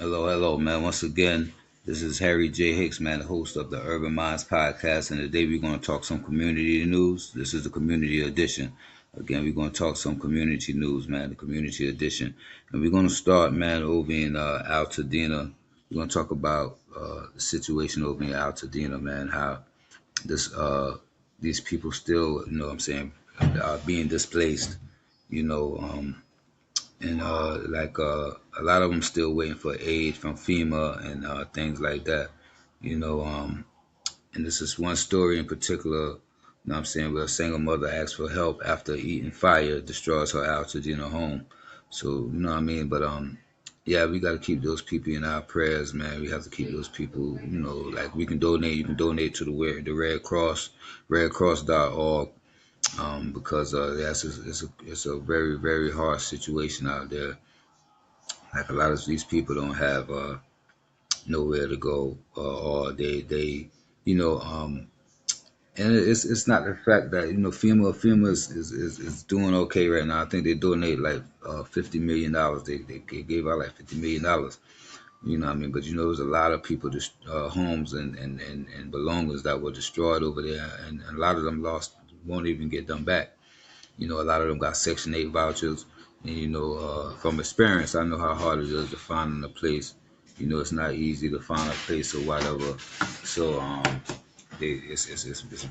Hello, hello, man. Once again, this is Harry Jay Hicks, man, the host of the Urban Minds podcast. And today we're going to talk some community news. This is the community edition. Again, we're going to talk some community news, man, the community edition. And we're going to start, man, over in Altadena. We're going to talk about the situation over in Altadena, man, how this these people still, what I'm saying, are being displaced, you know. And a lot of them still waiting for aid from FEMA and things like that, you know. And this is one story in particular, what I'm saying, where a single mother asks for help after eating fire destroys her Altadena home. So what I mean. But yeah, we got to keep those people in our prayers, man. We have to keep those people, like we can donate. You can donate to the Red Cross, redcross.org, because yes, it's a very very hard situation out there. Like a lot of these people don't have nowhere to go, or they you know and it's not the fact that FEMA is doing okay right now. I think they donate like $50 million. They gave out like $50 million. You know what I mean? But there's a lot of people, just homes and belongings that were destroyed over there, and a lot of them lost, won't even get them back. A lot of them got Section 8 vouchers. And, from experience, I know how hard it is to find a place. It's not easy to find a place or whatever. So, it's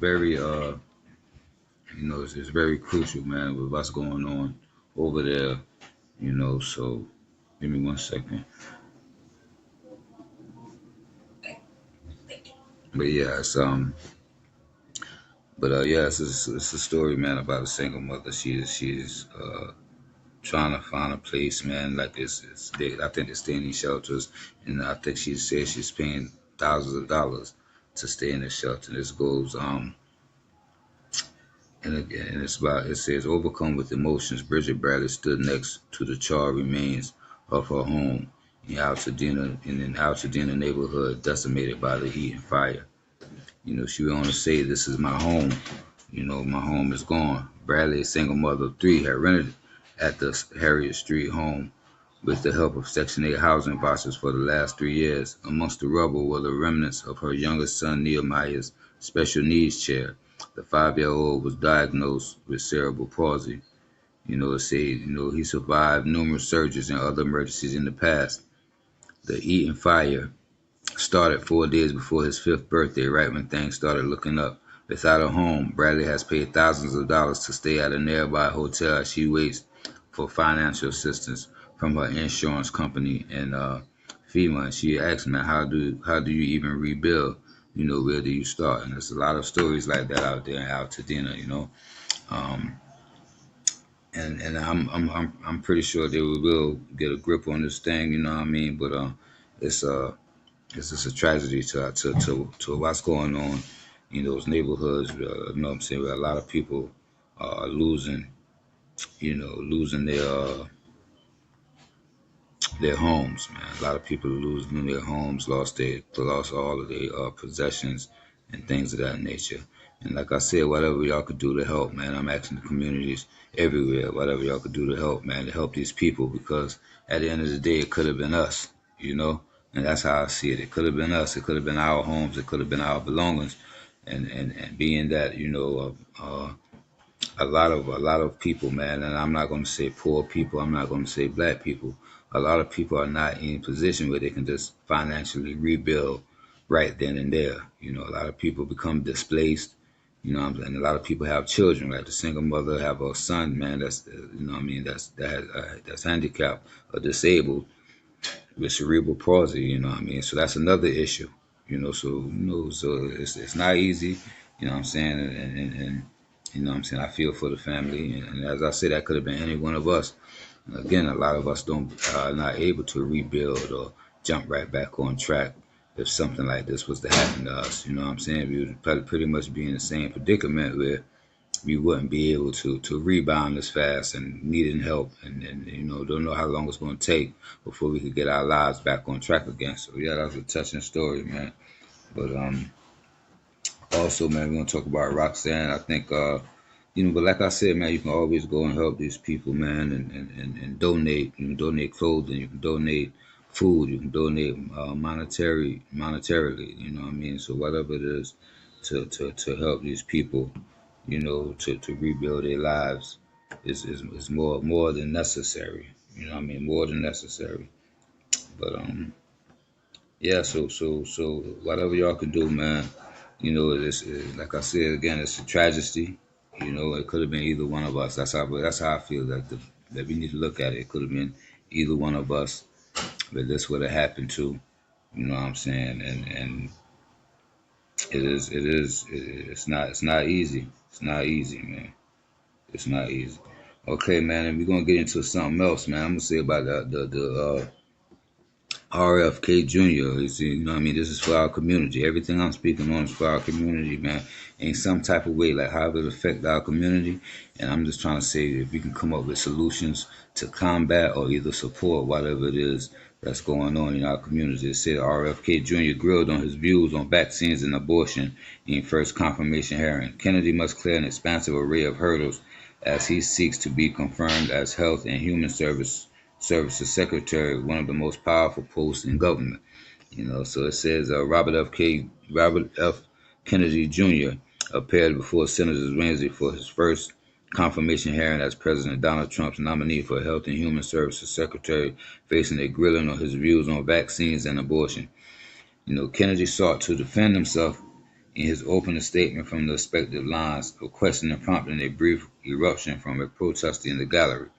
very, it's very crucial, man, with what's going on over there, So, give me 1 second. But yeah, it's a story, man, about a single mother. She's trying to find a place, man. Like I think they're staying in shelters, and I think she said she's paying thousands of dollars to stay in the shelter. This goes, and again, it says, overcome with emotions, Bridget Bradley stood next to the charred remains of her home in an Altadena neighborhood decimated by the heat and fire. She went on to say, "This is my home. My home is gone." Bradley, a single mother of three, had rented at the Harriet Street home with the help of Section 8 housing vouchers for the last 3 years. Amongst the rubble were the remnants of her youngest son Nehemiah's special needs chair. The 5-year-old was diagnosed with cerebral palsy. It said, he survived numerous surgeries and other emergencies in the past. The Eaton fire started 4 days before his fifth birthday, right when things started looking up. Without a home, Bradley has paid thousands of dollars to stay at a nearby hotel as she waits for financial assistance from her insurance company and FEMA. And she asked me, how do you even rebuild? Where do you start? And there's a lot of stories like that out there in Altadena. Um, and I'm pretty sure they will get a grip on this thing. You know what I mean? But it's it's just a tragedy to what's going on in those neighborhoods. What I'm saying? Where a lot of people are losing their homes, man. A lot of people are losing their homes, lost all of their possessions and things of that nature. And like I said, whatever y'all could do to help, man, I'm asking the communities everywhere, whatever y'all could do to help, man, to help these people, because at the end of the day, it could have been us, and that's how I see it. It could have been us. It could have been our homes. It could have been our belongings. And being that, a lot of people, man, and I'm not going to say poor people, I'm not going to say black people. A lot of people are not in a position where they can just financially rebuild right then and there. A lot of people become displaced. And a lot of people have children. Like the single mother have a son, man. That's what I mean. That's handicapped or disabled with cerebral palsy. What I mean. So that's another issue. So it's not easy. What I'm saying, and what I'm saying, I feel for the family, and as I said, that could have been any one of us. Again, a lot of us don't are not able to rebuild or jump right back on track if something like this was to happen to us. You know what I'm saying? We would probably pretty much be in the same predicament where we wouldn't be able to rebound as fast and needing help, and don't know how long it's going to take before we could get our lives back on track again. So yeah, that was a touching story, man. But also, man, we're gonna talk about Roxanne. I think but like I said, man, you can always go and help these people, man, and donate. You can donate clothing, you can donate food. You can donate monetarily. You know what I mean. So whatever it is to help these people, to rebuild their lives is more than necessary. You know what I mean, more than necessary. But yeah. So whatever y'all can do, man. Like I said again, it's a tragedy. It could have been either one of us. That's how I feel that we need to look at it. It could have been either one of us that this would have happened to. You know what I'm saying? And it's not easy. It's not easy, man. It's not easy. Okay, man, and we're gonna get into something else, man. I'm gonna say about the RFK Jr. You know what I mean? This is for our community. Everything I'm speaking on is for our community, man. In some type of way, like how it affect our community. And I'm just trying to say if we can come up with solutions to combat or either support whatever it is that's going on in our community. It said RFK Jr. grilled on his views on vaccines and abortion in first confirmation hearing. Kennedy must clear an expansive array of hurdles as he seeks to be confirmed as Health and Human Services Secretary, one of the most powerful posts in government. So it says Robert F. Kennedy Jr. appeared before senators Wednesday for his first confirmation hearing as President Donald Trump's nominee for Health and Human Services Secretary, facing a grilling on his views on vaccines and abortion. Kennedy sought to defend himself in his opening statement from the respective lines of questioning prompting a brief eruption from a protester in the gallery.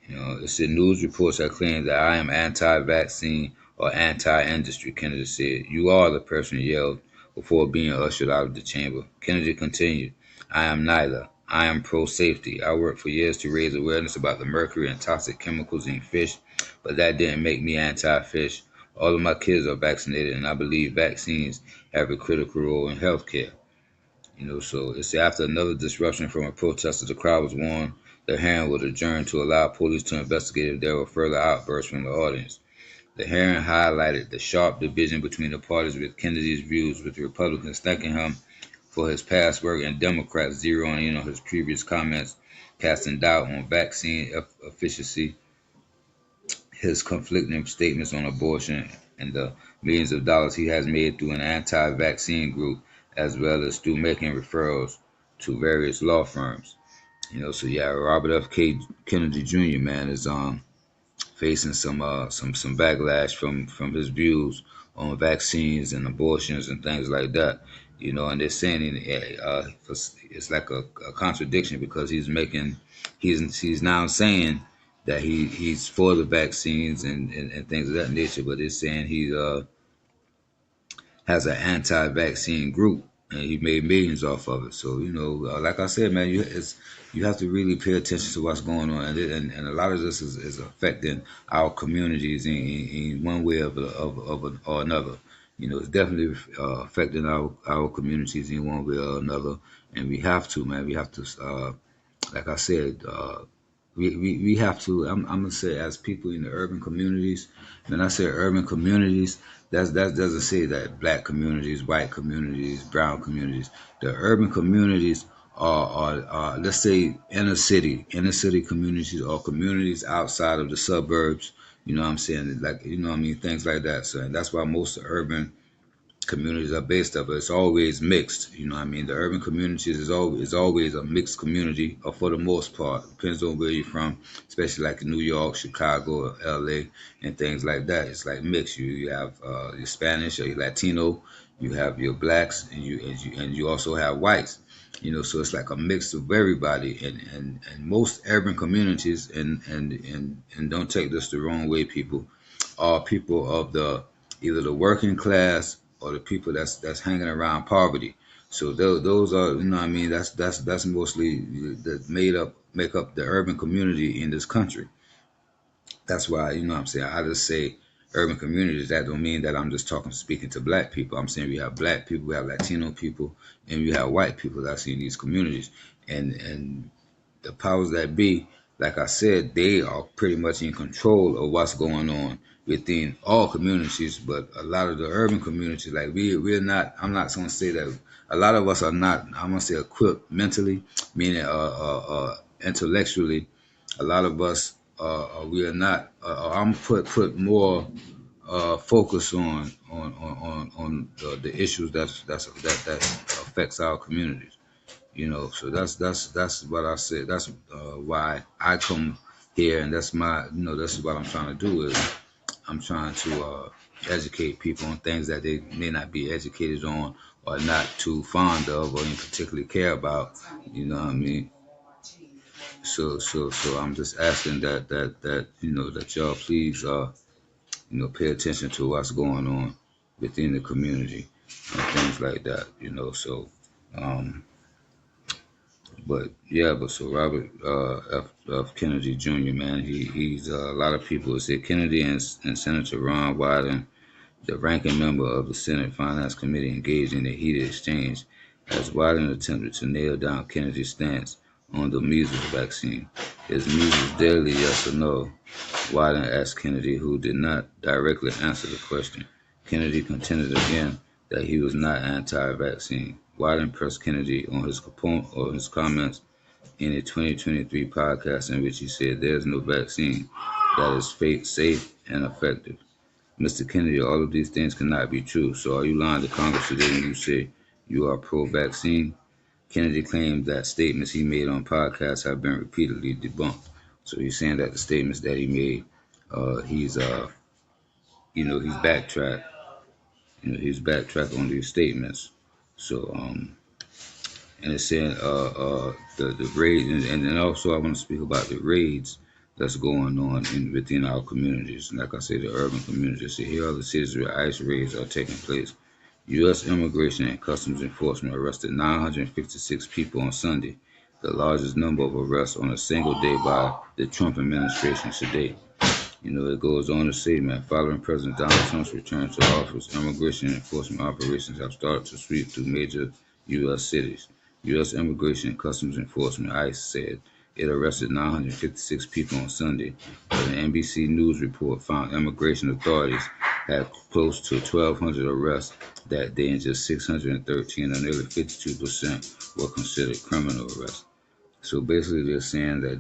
It said news reports are claiming that I am anti-vaccine or anti-industry, Kennedy said. You are, the person yelled before being ushered out of the chamber. Kennedy continued, I am neither. I am pro-safety. I worked for years to raise awareness about the mercury and toxic chemicals in fish, but that didn't make me anti-fish. All of my kids are vaccinated, and I believe vaccines have a critical role in healthcare. So it's after another disruption from a protester, the crowd was warned the hearing would adjourn to allow police to investigate if there were further outbursts from the audience. The hearing highlighted the sharp division between the parties, with Kennedy's views with Republicans thanking him for his past work and Democrats zeroing in on his previous comments, casting doubt on vaccine efficacy, his conflicting statements on abortion, and the millions of dollars he has made through an anti-vaccine group, as well as through making referrals to various law firms. So yeah, Robert F. Kennedy Jr. man is facing some backlash from his views on vaccines and abortions and things like that. And they're saying it's like a contradiction because he's now saying that he's for the vaccines and things of that nature, but it's saying he has an anti-vaccine group, and he made millions off of it. So like I said, man, you have to really pay attention to what's going on, and a lot of this is affecting our communities in one way or another. It's definitely affecting our communities in one way or another, and we have to, man. We have to, like I said, we have to. I'm gonna say as people in the urban communities. When I say urban communities, that doesn't say that black communities, white communities, brown communities. The urban communities are let's say inner city communities or communities outside of the suburbs. You know what I'm saying? Like what I mean, things like that. So and that's why most urban communities are based of. It's always mixed. I mean, the urban communities is always a mixed community, or for the most part. Depends on where you're from, especially like in New York, Chicago, LA, and things like that. It's like mixed. You have your Spanish or your Latino, you have your blacks, and you also have whites. So it's like a mix of everybody, and most urban communities, and don't take this the wrong way, people, are people of the either the working class or the people that's hanging around poverty. So those are, what I mean, that's mostly that make up the urban community in this country. That's why, what I'm saying, I just say urban communities. That don't mean that I'm just speaking to black people. I'm saying we have black people, we have Latino people, and we have white people that's in these communities. And the powers that be, like I said, they are pretty much in control of what's going on within all communities. But a lot of the urban communities, like we're not. I'm not going to say that a lot of us are not. I'm going to say equipped mentally, meaning intellectually. A lot of us we are not. I'm put more focus on the issues that affects our communities. So that's what I said. That's why I come here, and that's my this is what I'm trying to do is I'm trying to educate people on things that they may not be educated on or not too fond of or even particularly care about. You know what I mean? So I'm just asking that y'all please pay attention to what's going on within the community and things like that. Um, but so Robert F. Kennedy Jr. Man, he's a lot of people say Kennedy and Senator Ron Wyden, the ranking member of the Senate Finance Committee, engaged in a heated exchange as Wyden attempted to nail down Kennedy's stance on the measles vaccine. Is measles deadly, yes or no? Wyden asked Kennedy, who did not directly answer the question. Kennedy contended again that he was not anti-vaccine. Wyden pressed Kennedy on his comments in a 2023 podcast in which he said there is no vaccine that is safe and effective. Mr. Kennedy, all of these things cannot be true. So are you lying to Congress today when you say you are pro-vaccine? Kennedy claimed that statements he made on podcasts have been repeatedly debunked. So he's saying that the statements that he made, he's backtracked. He's backtracked on these statements. So and it's saying the raids, and then also I want to speak about the raids that's going on within our communities. And like I say, the urban communities. So here are the cities where ICE raids are taking place. U.S. Immigration and Customs Enforcement arrested 956 people on Sunday, the largest number of arrests on a single day by the Trump administration to date. It goes on to say, man, following President Donald Trump's return to office, immigration enforcement operations have started to sweep through major U.S. cities. U.S. Immigration and Customs Enforcement, ICE, said it arrested 956 people on Sunday, but an NBC News report found immigration authorities had close to 1,200 arrests that day, and just 613, or nearly 52%, were considered criminal arrests. So basically, they're saying that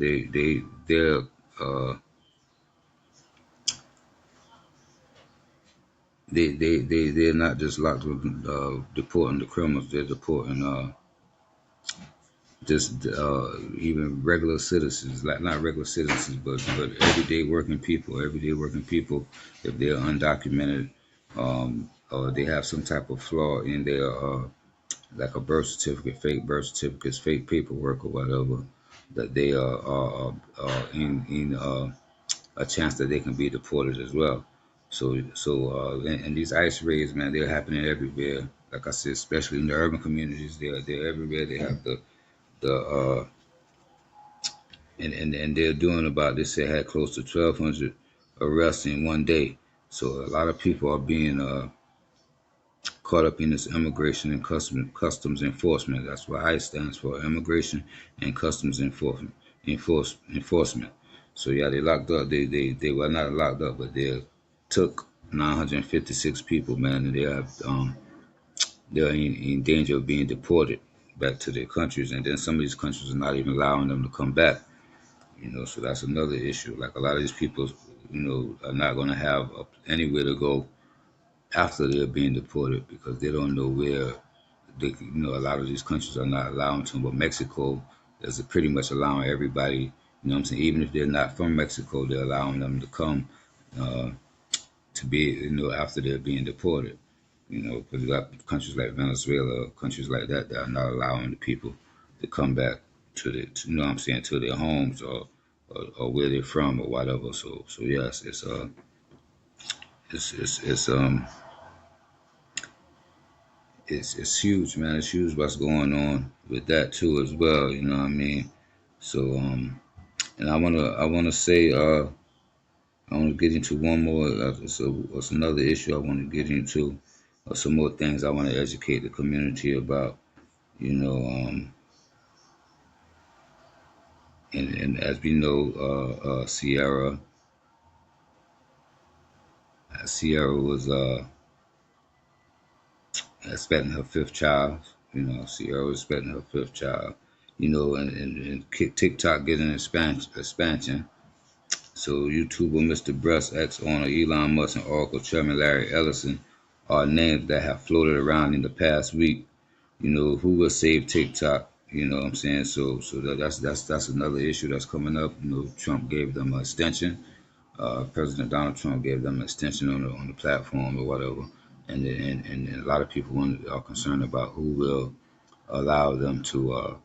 they're they're not just locked with deporting the criminals. They're deporting just even regular citizens, like not regular citizens, but everyday working people, if they're undocumented, or they have some type of flaw in their like a birth certificate, fake birth certificates, fake paperwork or whatever, that they are in a chance that they can be deported as well. And these ICE raids, man, they're happening everywhere. Like I said, especially in the urban communities, they're everywhere. They have the and they're doing about this. They had close to 1,200 arrests in one day. So a lot of people are being caught up in this immigration and customs enforcement. That's what ICE stands for: Immigration and Customs Enforcement. So yeah, they locked up. They were not locked up, but they took 956 people, man, and they're in danger of being deported back to their countries. And then some of these countries are not even allowing them to come back. So that's another issue. Like a lot of these people, are not going to have anywhere to go after they're being deported because they don't know where a lot of these countries are not allowing to. But Mexico is pretty much allowing everybody, what I'm saying, even if they're not from Mexico, they're allowing them to come uh, to be, after they're being deported. Because you got countries like Venezuela, countries like that are not allowing the people to come back what I'm saying, to their homes or where they're from or whatever. So yes, it's it's huge, man. It's huge what's going on with that too as well. You know what I mean? So and I wanna say I want to get into one more. So it's another issue I want to get into. Some more things I want to educate the community about. You know, and as we know, Sierra was expecting her fifth child. Sierra was expecting her fifth child. And TikTok getting expansion. So YouTuber Mr. Breast, ex-owner Elon Musk, and Oracle Chairman Larry Ellison are names that have floated around in the past week. Who will save TikTok? You know what I'm saying? So that's another issue that's coming up. Trump gave them an extension. President Donald Trump gave them an extension on the platform or whatever, and a lot of people are concerned about who will allow them to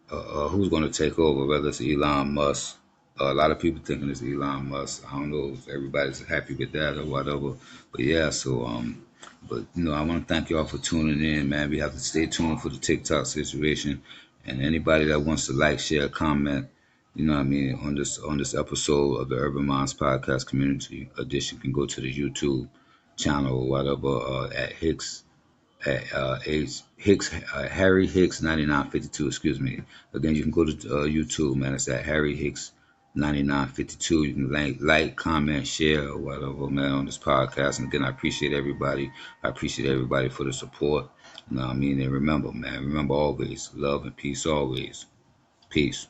who's going to take over, whether it's Elon Musk. A lot of people thinking it's Elon Musk. I don't know if everybody's happy with that or whatever, but yeah. But I want to thank y'all for tuning in, man. We have to stay tuned for the TikTok situation, and anybody that wants to like, share, comment, what I mean, on this episode of the Urban Minds Podcast Community Edition, can go to the YouTube channel or whatever at Hicks, Harry Hicks 9952. Excuse me. Again, you can go to YouTube, man. It's at Harry Hicks 9952. You can like, comment, share, or whatever, man, on this podcast. And again, I appreciate everybody. I appreciate everybody for the support. You know what I mean? And remember, man, remember always, love and peace always. Peace.